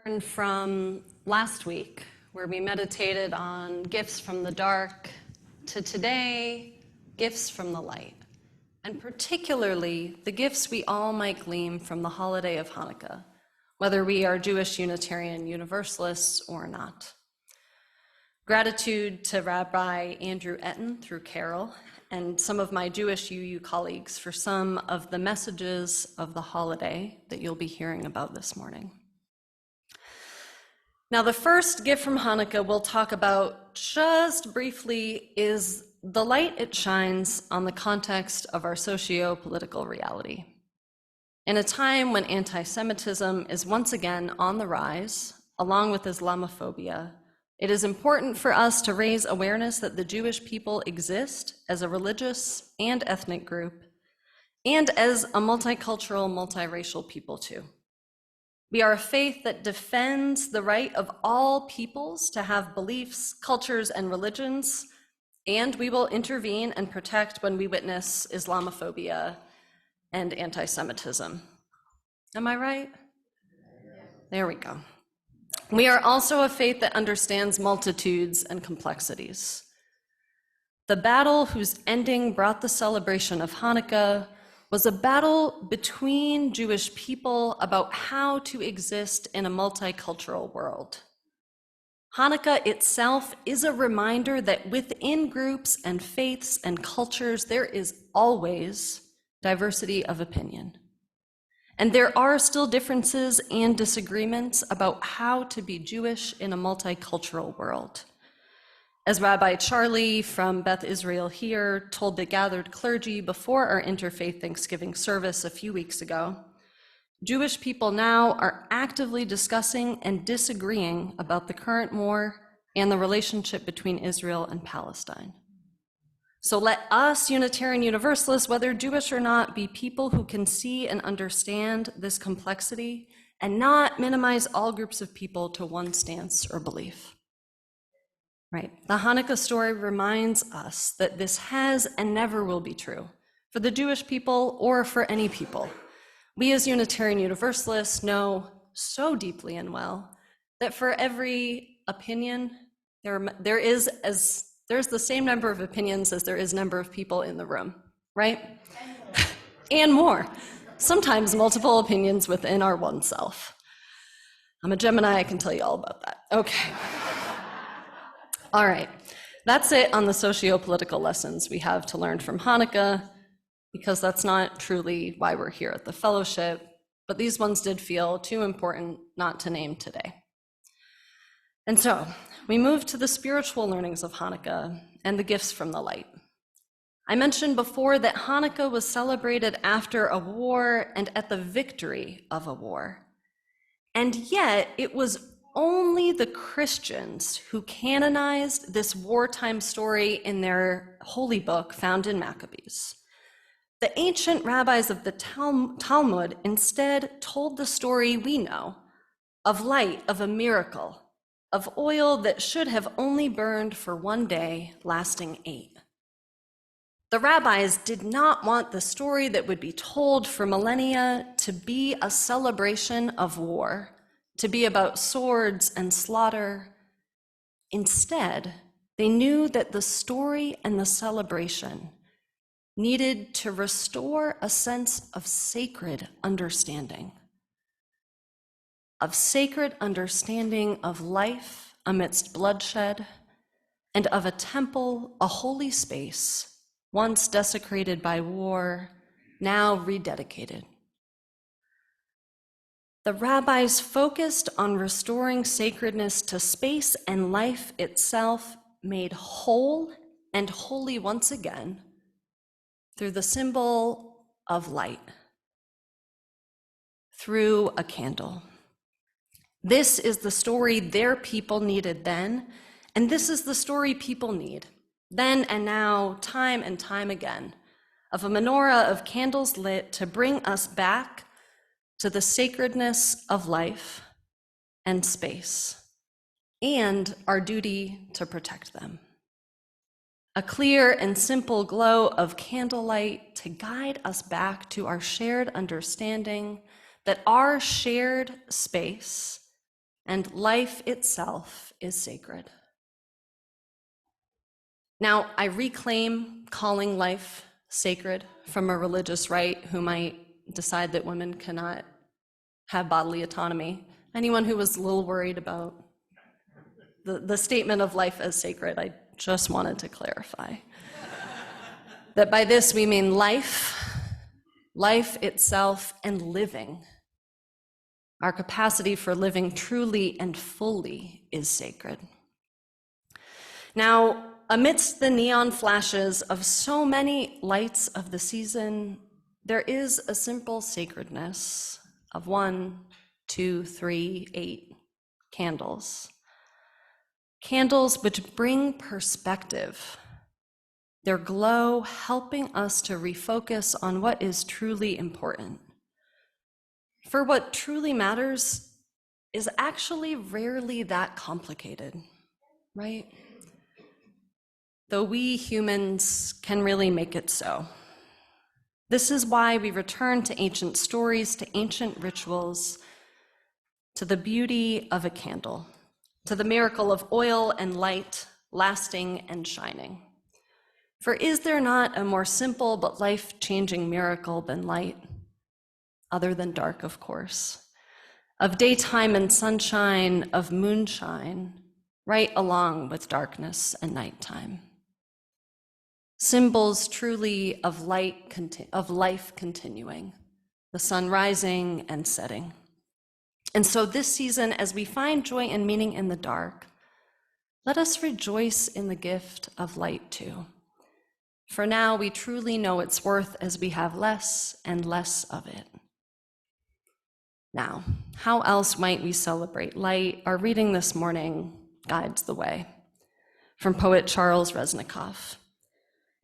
learn from last week, where we meditated on gifts from the dark, to today, gifts from the light, and particularly the gifts we all might glean from the holiday of Hanukkah, whether we are Jewish Unitarian Universalists or not. Gratitude to Rabbi Andrew Etten through Carol and some of my Jewish UU colleagues for some of the messages of the holiday that you'll be hearing about this morning. Now, the first gift from Hanukkah we'll talk about just briefly is the light it shines on the context of our socio-political reality. In a time when anti-Semitism is once again on the rise, along with Islamophobia, it is important for us to raise awareness that the Jewish people exist as a religious and ethnic group, and as a multicultural, multiracial people too. We are a faith that defends the right of all peoples to have beliefs, cultures, and religions, and we will intervene and protect when we witness Islamophobia and anti-Semitism. Am I right? There we go. We are also a faith that understands multitudes and complexities. The battle whose ending brought the celebration of Hanukkah was a battle between Jewish people about how to exist in a multicultural world. Hanukkah itself is a reminder that within groups and faiths and cultures, there is always diversity of opinion. And there are still differences and disagreements about how to be Jewish in a multicultural world. As Rabbi Charlie from Beth Israel here told the gathered clergy before our interfaith Thanksgiving service a few weeks ago, Jewish people now are actively discussing and disagreeing about the current war and the relationship between Israel and Palestine. So let us Unitarian Universalists, whether Jewish or not, be people who can see and understand this complexity and not minimize all groups of people to one stance or belief. Right. The Hanukkah story reminds us that this has and never will be true for the Jewish people or for any people. We as Unitarian Universalists know so deeply and well that for every opinion, there's the same number of opinions as there is number of people in the room, right? And more. Sometimes multiple opinions within our one self. I'm a Gemini, I can tell you all about that. Okay. All right, that's it on the socio-political lessons we have to learn from Hanukkah, because that's not truly why we're here at the fellowship, but these ones did feel too important not to name today. And so we move to the spiritual learnings of Hanukkah and the gifts from the light. I mentioned before that Hanukkah was celebrated after a war and at the victory of a war. And yet it was only the Christians who canonized this wartime story in their holy book found in Maccabees. The ancient rabbis of the Talmud instead told the story we know of light, of a miracle, of oil that should have only burned for one day, lasting 8. The rabbis did not want the story that would be told for millennia to be a celebration of war, to be about swords and slaughter. Instead, they knew that the story and the celebration needed to restore a sense of sacred understanding of life amidst bloodshed, and of a temple, a holy space, once desecrated by war, now rededicated. The rabbis focused on restoring sacredness to space and life itself, made whole and holy once again through the symbol of light, through a candle. This is the story their people needed then, and this is the story people need then and now, time and time again, of a menorah of candles lit to bring us back to the sacredness of life and space, and our duty to protect them. A clear and simple glow of candlelight to guide us back to our shared understanding that our shared space and life itself is sacred. Now, I reclaim calling life sacred from a religious right who might decide that women cannot have bodily autonomy. Anyone who was a little worried about the statement of life as sacred, I just wanted to clarify that by this we mean life itself, and living. Our capacity for living truly and fully is sacred. Now, amidst the neon flashes of so many lights of the season, there is a simple sacredness of 1, 2, 3, 8 candles. Candles which bring perspective, their glow helping us to refocus on what is truly important. For what truly matters is actually rarely that complicated, right? Though we humans can really make it so. This is why we return to ancient stories, to ancient rituals, to the beauty of a candle, to the miracle of oil and light, lasting and shining. For is there not a more simple but life-changing miracle than light, other than dark, of course, of daytime and sunshine, of moonshine, right along with darkness and nighttime? Symbols truly of life continuing, the sun rising and setting. And so this season, as we find joy and meaning in the dark, let us rejoice in the gift of light too. For now, we truly know its worth as we have less and less of it. Now, how else might we celebrate light? Our reading this morning guides the way. From poet Charles Reznikoff.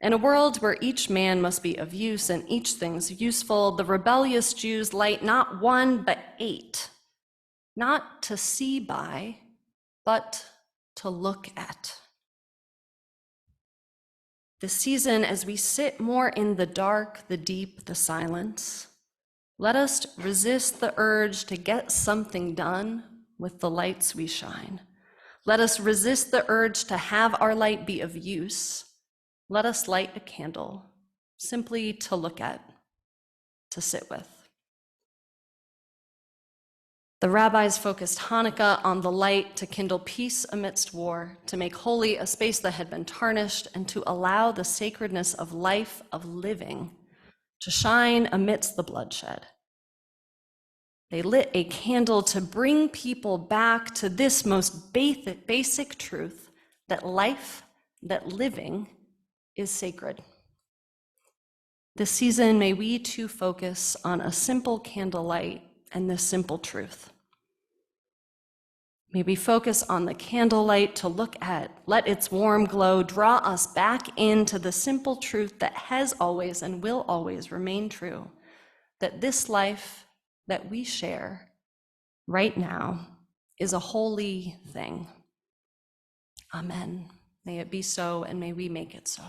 In a world where each man must be of use and each thing's useful, the rebellious Jews light not 1, but 8, not to see by, but to look at. This season, as we sit more in the dark, the deep, the silence, let us resist the urge to get something done with the lights we shine. Let us resist the urge to have our light be of use. Let us light a candle, simply to look at, to sit with. The rabbis focused Hanukkah on the light to kindle peace amidst war, to make holy a space that had been tarnished, and to allow the sacredness of life, of living, to shine amidst the bloodshed. They lit a candle to bring people back to this most basic truth, that life, that living, is sacred. This season, may we too focus on a simple candlelight and this simple truth. May we focus on the candlelight to look at, let its warm glow draw us back into the simple truth that has always and will always remain true, that this life that we share right now is a holy thing. Amen. May it be so, and may we make it so.